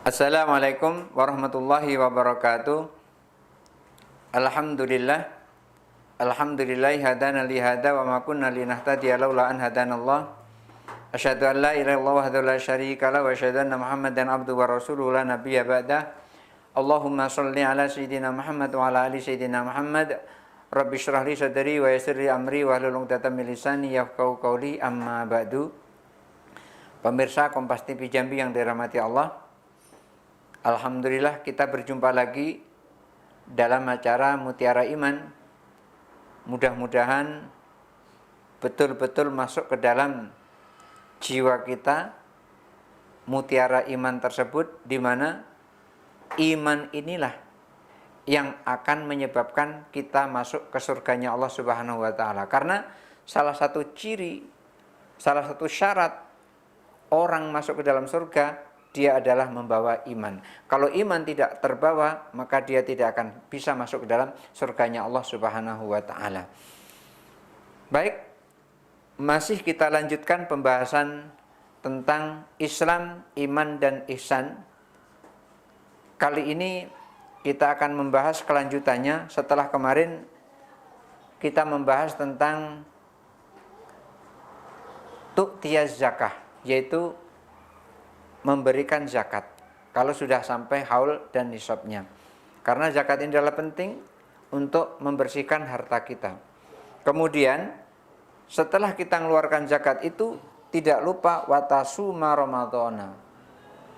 Assalamualaikum warahmatullahi wabarakatuh. Alhamdulillah. Alhamdulillah hadana li hada wa ma kunna linahtadiya laula an hadanallah. Asyhadu an la ilaha illallah wahdahu la syarika lahu wa asyhadu anna Muhammadan abduhu wa rasuluhu la nabiyya ba'dah. Allahumma shalli ala sayyidina Muhammad wa ala ali sayyidina Muhammad. Rabbi shrah li sadri wa yassir li amri wa hlul 'uqdatam min lisani yafqahu qawli, amma ba'du. Pemirsa Kompas TV Jambi yang dirahmati Allah, alhamdulillah kita berjumpa lagi dalam acara Mutiara Iman. Mudah-mudahan betul-betul masuk ke dalam jiwa kita mutiara iman tersebut, di mana iman inilah yang akan menyebabkan kita masuk ke surganya Allah Subhanahu wa taala. Karena salah satu syarat orang masuk ke dalam surga, dia adalah membawa iman. Kalau iman tidak terbawa, maka dia tidak akan bisa masuk ke dalam surganya Allah Subhanahu wa taala. Baik, masih kita lanjutkan pembahasan tentang Islam, iman dan ihsan. Kali ini kita akan membahas kelanjutannya setelah kemarin kita membahas tentang tu'tiyaz zakah, yaitu memberikan zakat kalau sudah sampai haul dan nisabnya. Karena zakat ini adalah penting untuk membersihkan harta kita. Kemudian setelah kita mengeluarkan zakat itu, tidak lupa watasuma ramadhana.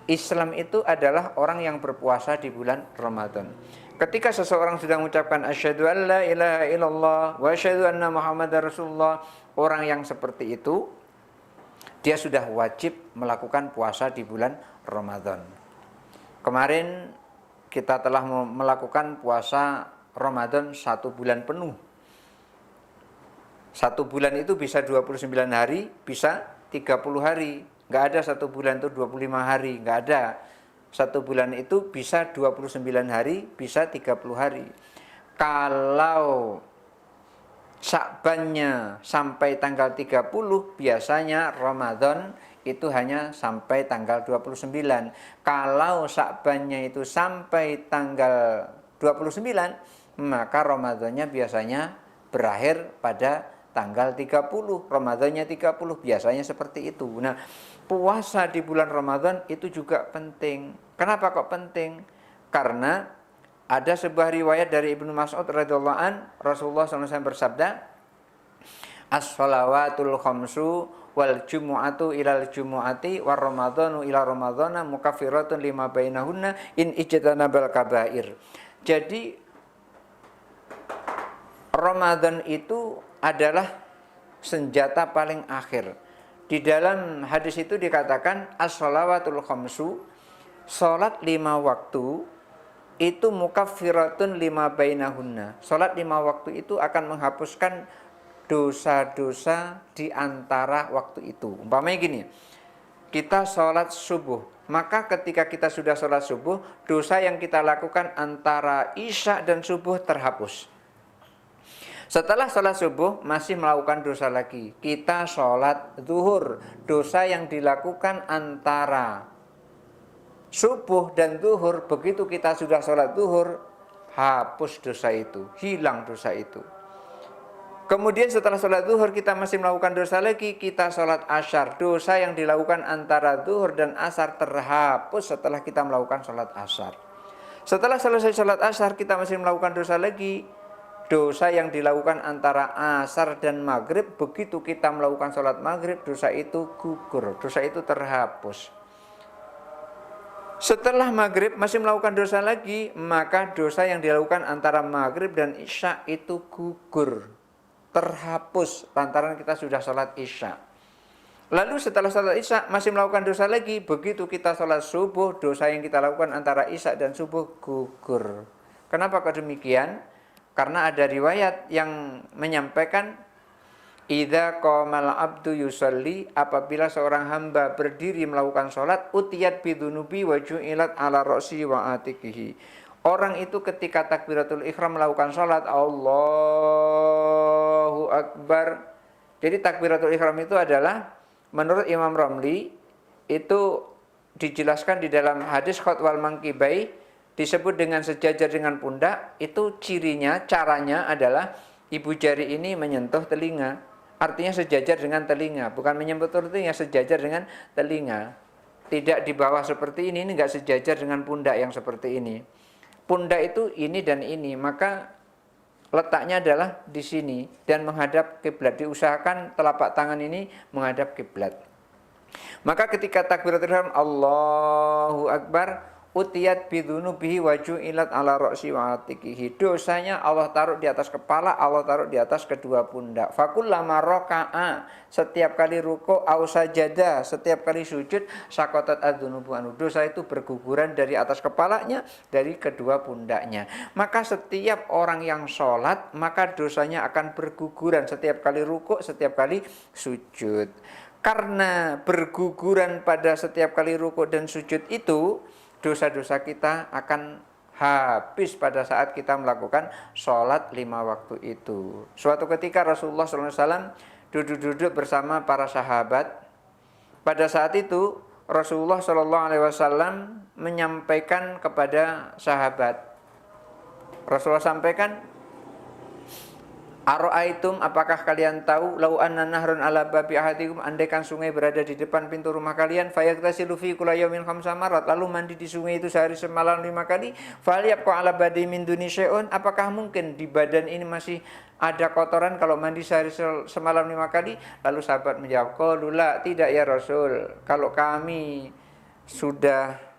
Islam itu adalah orang yang berpuasa di bulan Ramadan. Ketika seseorang sudah mengucapkan asyhadu an la ilaha illallah wa asyhadu anna muhammadar rasulullah, orang yang seperti itu dia sudah wajib melakukan puasa di bulan Ramadan. Kemarin kita telah melakukan puasa Ramadan 1 bulan penuh. 1 bulan itu bisa 29 hari, bisa 30 hari. Nggak ada 1 bulan itu 25 hari, nggak ada. 1 bulan itu bisa 29 hari, bisa 30 hari. Kalau Sya'bannya sampai tanggal 30, biasanya Ramadan itu hanya sampai tanggal 29. Kalau Sya'bannya itu sampai tanggal 29, maka Ramadannya biasanya berakhir pada tanggal 30. Ramadannya 30, biasanya seperti itu. Nah, puasa di bulan Ramadan itu juga penting. Kenapa kok penting? Karena ada sebuah riwayat dari Ibnu Mas'ud radhiyallahu an, Rasulullah SAW bersabda, as-shalawatul khamsu wal jumu'atu ilal jumu'ati war ramadhanu ila ramadhana mukaffiratun lima bainahunna in ijtanabal kabair. Jadi Ramadan itu adalah senjata paling akhir. Di dalam hadis itu dikatakan as-shalawatul khamsu, salat 5 waktu itu mukaffiratun lima bainahunna. Salat 5 waktu itu akan menghapuskan dosa-dosa di antara waktu itu. Umpamanya gini, kita sholat subuh, maka ketika kita sudah sholat subuh, dosa yang kita lakukan antara isya dan subuh terhapus. Setelah sholat subuh masih melakukan dosa lagi, kita sholat zuhur, dosa yang dilakukan antara subuh dan zuhur, begitu kita sudah sholat zuhur, hapus dosa itu, hilang dosa itu. Kemudian setelah sholat zuhur kita masih melakukan dosa lagi, kita sholat asyar, dosa yang dilakukan antara zuhur dan asar terhapus setelah kita melakukan sholat asyar. Setelah selesai sholat asyar kita masih melakukan dosa lagi, dosa yang dilakukan antara asar dan maghrib, begitu kita melakukan sholat maghrib, dosa itu gugur, dosa itu terhapus. Setelah maghrib masih melakukan dosa lagi, maka dosa yang dilakukan antara maghrib dan isya itu gugur, terhapus lantaran kita sudah sholat isya. Lalu setelah sholat isya masih melakukan dosa lagi, begitu kita sholat subuh, dosa yang kita lakukan antara isya dan subuh gugur. Kenapa kok demikian? Karena ada riwayat yang menyampaikan, idza qamal abdu yusalli, apabila seorang hamba berdiri melakukan sholat, utiyat bidunubi wa ju'ilat ala ra'si wa atikihi. Orang itu ketika takbiratul ihram melakukan sholat, Allahu Akbar. Jadi takbiratul ihram itu adalah menurut Imam Romli itu dijelaskan di dalam hadis khotwal mangkibai, disebut dengan sejajar dengan pundak, itu cirinya, caranya adalah ibu jari ini menyentuh telinga. Artinya sejajar dengan telinga, bukan menyentuh telinga, sejajar dengan telinga. Tidak di bawah seperti ini enggak sejajar dengan pundak yang seperti ini. Pundak itu ini dan ini, maka letaknya adalah di sini dan menghadap kiblat. Diusahakan telapak tangan ini menghadap kiblat. Maka ketika takbiratul ihram Allahu Akbar, utiyat bidzunubihi wa ju'ilat ala ra'si wa atikihi. Dosanya Allah taruh di atas kepala, Allah taruh di atas kedua pundak. Fakullama raka'a, setiap kali ruku' au sajada, setiap kali sujud, sakotat adzunubu anhu. Dosa itu berguguran dari atas kepalanya, dari kedua pundaknya. Maka setiap orang yang sholat, maka dosanya akan berguguran setiap kali ruku', setiap kali sujud. Karena berguguran pada setiap kali rukuk dan sujud itu, dosa-dosa kita akan habis pada saat kita melakukan sholat 5 waktu itu. Suatu ketika Rasulullah SAW duduk-duduk bersama para sahabat. Pada saat itu Rasulullah SAW menyampaikan kepada sahabat. Rasulullah sampaikan, Aro'aitum, apakah kalian tahu, lau anna nahrun ala babi ahadikum, andaikan sungai berada di depan pintu rumah kalian, fayaktasilu fi kulla yaumin khamsa marat, lalu mandi di sungai itu sehari semalam 5 kali, falyabqa ala badi min duni syai'un, apakah mungkin di badan ini masih ada kotoran kalau mandi sehari semalam 5 kali? Lalu sahabat menjawab, qalula, tidak ya Rasul, kalau kami sudah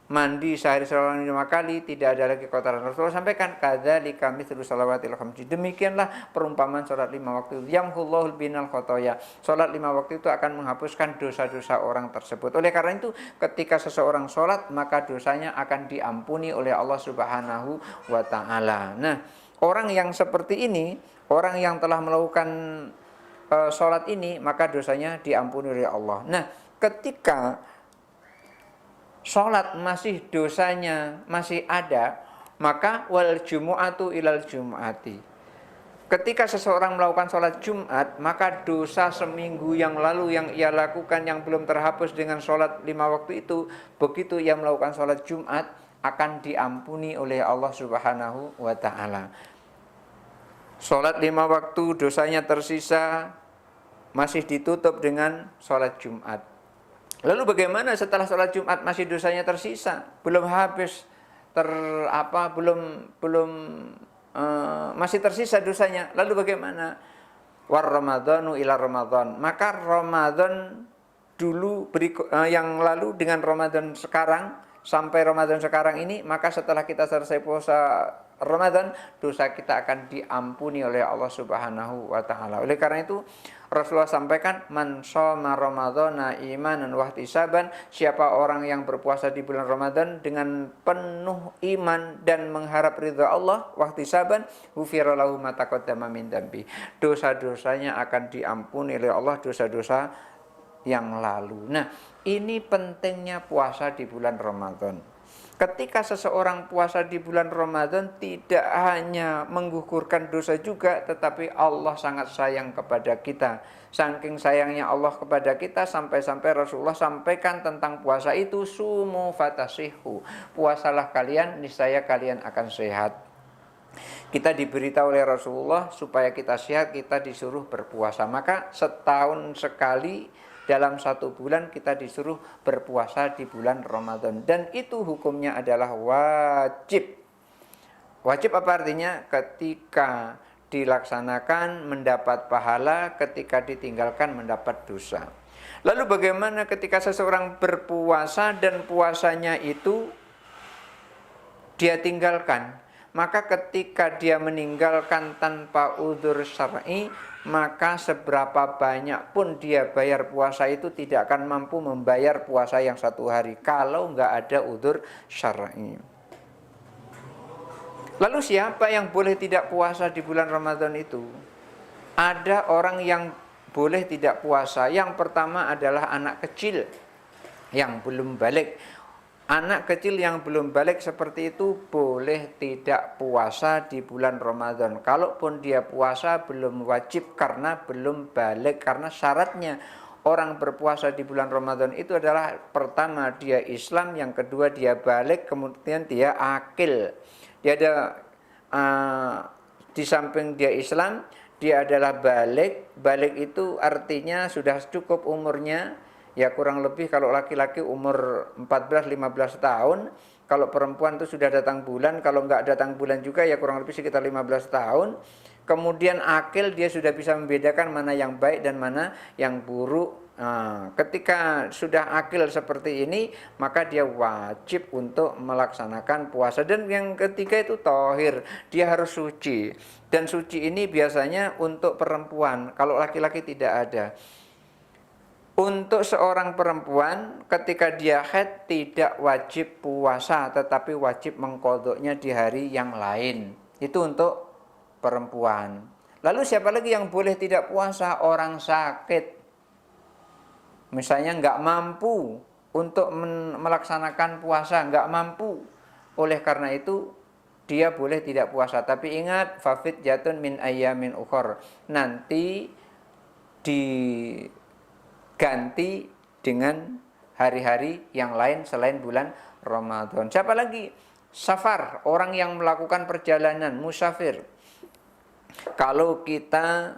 mandi sehari semalam 5 kali, tidak ada lagi kotoran. Rasulullah sampaikan, kadzalika mithlu shalawatil khamsi, demikianlah perumpamaan salat 5 waktu. Yamhullahul binal khotoya, salat 5 waktu itu akan menghapuskan dosa-dosa orang tersebut. Oleh karena itu, ketika seseorang salat, maka dosanya akan diampuni oleh Allah Subhanahu wa taala. Nah, orang yang seperti ini, orang yang telah melakukan salat ini, maka dosanya diampuni oleh Allah. Nah, ketika sholat masih dosanya masih ada, maka wal jumu'atu ilal jumu'ati. Ketika seseorang melakukan sholat Jumat, maka dosa seminggu yang lalu yang ia lakukan yang belum terhapus dengan sholat 5 waktu itu, begitu ia melakukan sholat Jumat akan diampuni oleh Allah Subhanahu wa ta'ala. Sholat 5 waktu dosanya tersisa masih ditutup dengan sholat Jumat. Lalu bagaimana setelah sholat Jumat masih dosanya tersisa, belum habis masih tersisa dosanya. Lalu bagaimana? War ramadhanu ila ramadhan. Maka Ramadan dulu yang lalu dengan Ramadan sekarang sampai Ramadan sekarang ini, maka setelah kita selesai puasa Ramadan, dosa kita akan diampuni oleh Allah Subhanahu wa taala. Oleh karena itu Rasulullah sampaikan, man shoma ramadhana imanan wa ihtisaban, siapa orang yang berpuasa di bulan Ramadan dengan penuh iman dan mengharap ridha Allah, wa ihtisaban, ghufira lahu ma taqaddama min dzambi. Dosa-dosanya akan diampuni oleh Allah, dosa-dosa yang lalu. Nah, ini pentingnya puasa di bulan Ramadan. Ketika seseorang puasa di bulan Ramadan, tidak hanya menggugurkan dosa juga, tetapi Allah sangat sayang kepada kita. Saking sayangnya Allah kepada kita, sampai-sampai Rasulullah sampaikan tentang puasa itu, sumu fatasihu, puasalah kalian, niscaya kalian akan sehat. Kita diberitahu oleh Rasulullah supaya kita sehat, kita disuruh berpuasa. Maka setahun sekali dalam 1 bulan kita disuruh berpuasa di bulan Ramadan. Dan itu hukumnya adalah wajib. Wajib apa artinya? Ketika dilaksanakan mendapat pahala, ketika ditinggalkan mendapat dosa. Lalu bagaimana ketika seseorang berpuasa dan puasanya itu dia tinggalkan? Maka ketika dia meninggalkan tanpa udzur syar'i, maka seberapa banyak pun dia bayar puasa itu tidak akan mampu membayar puasa yang 1 hari kalau nggak ada udzur syar'i. Lalu siapa yang boleh tidak puasa di bulan Ramadan itu? Ada orang yang boleh tidak puasa. Yang pertama adalah anak kecil yang belum balik. Anak kecil yang belum balik seperti itu boleh tidak puasa di bulan Ramadan. Kalaupun dia puasa belum wajib karena belum balik. Karena syaratnya orang berpuasa di bulan Ramadan itu adalah pertama dia Islam, yang kedua dia balik, kemudian dia akil. Dia ada di samping dia Islam, dia adalah balik. Balik itu artinya sudah cukup umurnya, ya kurang lebih kalau laki-laki umur 14-15 tahun, kalau perempuan itu sudah datang bulan, kalau nggak datang bulan juga ya kurang lebih sekitar 15 tahun. Kemudian akil, dia sudah bisa membedakan mana yang baik dan mana yang buruk. Nah, ketika sudah akil seperti ini, maka dia wajib untuk melaksanakan puasa. Dan yang ketiga itu tohir, dia harus suci. Dan suci ini biasanya untuk perempuan, kalau laki-laki tidak ada. Untuk seorang perempuan ketika dia haid tidak wajib puasa, tetapi wajib mengqodoknya di hari yang lain. Itu untuk perempuan. Lalu siapa lagi yang boleh tidak puasa? Orang sakit. Misalnya nggak mampu untuk melaksanakan puasa, nggak mampu. Oleh karena itu dia boleh tidak puasa. Tapi ingat, fafid jatun min ayyamin ukhor. Nanti diganti dengan hari-hari yang lain selain bulan Ramadan. Siapa lagi? Safar, orang yang melakukan perjalanan, musafir. Kalau kita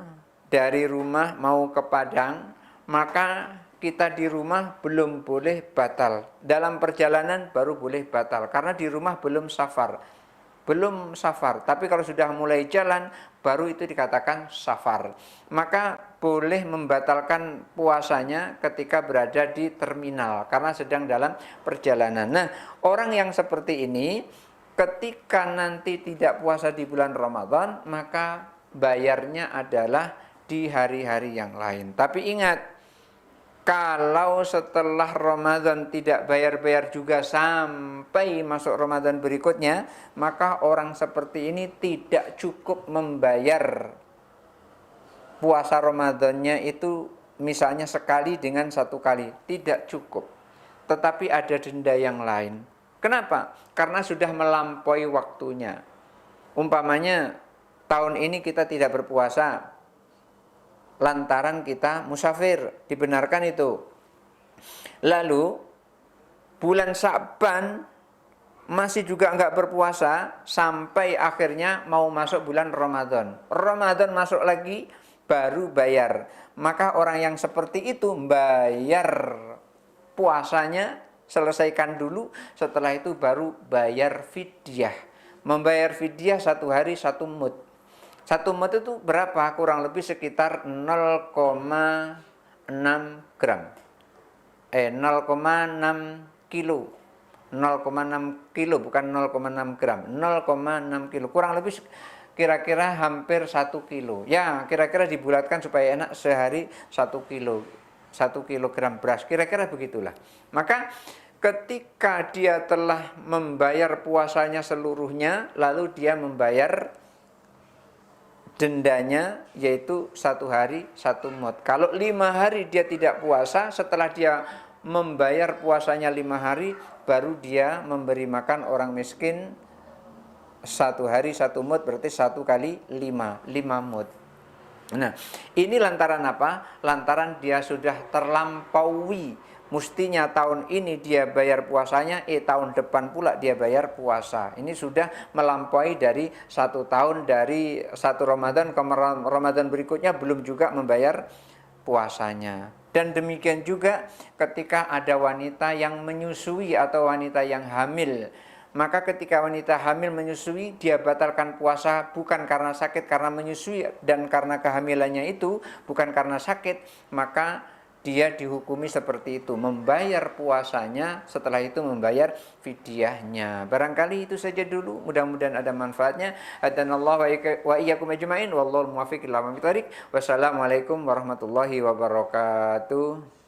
dari rumah mau ke Padang, maka kita di rumah belum boleh batal. Dalam perjalanan baru boleh batal, karena di rumah belum safar. Belum safar, tapi kalau sudah mulai jalan, baru itu dikatakan safar. Maka boleh membatalkan puasanya ketika berada di terminal, karena sedang dalam perjalanan. Nah, orang yang seperti ini, ketika nanti tidak puasa di bulan Ramadan, maka bayarnya adalah di hari-hari yang lain. Tapi ingat, kalau setelah Ramadan tidak bayar-bayar juga sampai masuk Ramadan berikutnya, maka orang seperti ini tidak cukup membayar puasa Ramadannya itu misalnya sekali dengan satu kali. Tidak cukup. Tetapi ada denda yang lain. Kenapa? Karena sudah melampaui waktunya. Umpamanya tahun ini kita tidak berpuasa lantaran kita musafir, dibenarkan itu. Lalu bulan Sya'ban masih juga enggak berpuasa sampai akhirnya mau masuk bulan Ramadan. Ramadan masuk lagi baru bayar. Maka orang yang seperti itu bayar puasanya, selesaikan dulu, setelah itu baru bayar fidyah. Membayar fidyah 1 hari 1 mud. 1 mud itu berapa? Kurang lebih sekitar 0,6 gram. 0,6 kilo. 0,6 kilo, bukan 0,6 gram. 0,6 kilo. Kurang lebih kira-kira hampir 1 kilo. Ya, kira-kira dibulatkan supaya enak, sehari 1 kilo. 1 kilogram beras, kira-kira begitulah. Maka ketika dia telah membayar puasanya seluruhnya, lalu dia membayar dendanya, yaitu 1 hari 1 mud. Kalau 5 hari dia tidak puasa, setelah dia membayar puasanya 5 hari, baru dia memberi makan orang miskin 1 hari 1 mud, berarti 1 kali 5 mud. Nah, ini lantaran apa? Lantaran dia sudah terlampaui. Mestinya tahun ini dia bayar puasanya, tahun depan pula dia bayar puasa. Ini sudah melampaui dari 1 tahun, dari 1 Ramadan ke Ramadan berikutnya belum juga membayar puasanya. Dan demikian juga ketika ada wanita yang menyusui atau wanita yang hamil. Maka ketika wanita hamil menyusui, dia batalkan puasa bukan karena sakit, karena menyusui dan karena kehamilannya itu, bukan karena sakit, maka dia dihukumi seperti itu, membayar puasanya, setelah itu membayar fidyahnya. Barangkali itu saja dulu, mudah-mudahan ada manfaatnya. Hadanallahu wa iyyakum ajmain, wallahul muwaffiq ila aqwamit thoriq. Wassalamualaikum warahmatullahi wabarakatuh.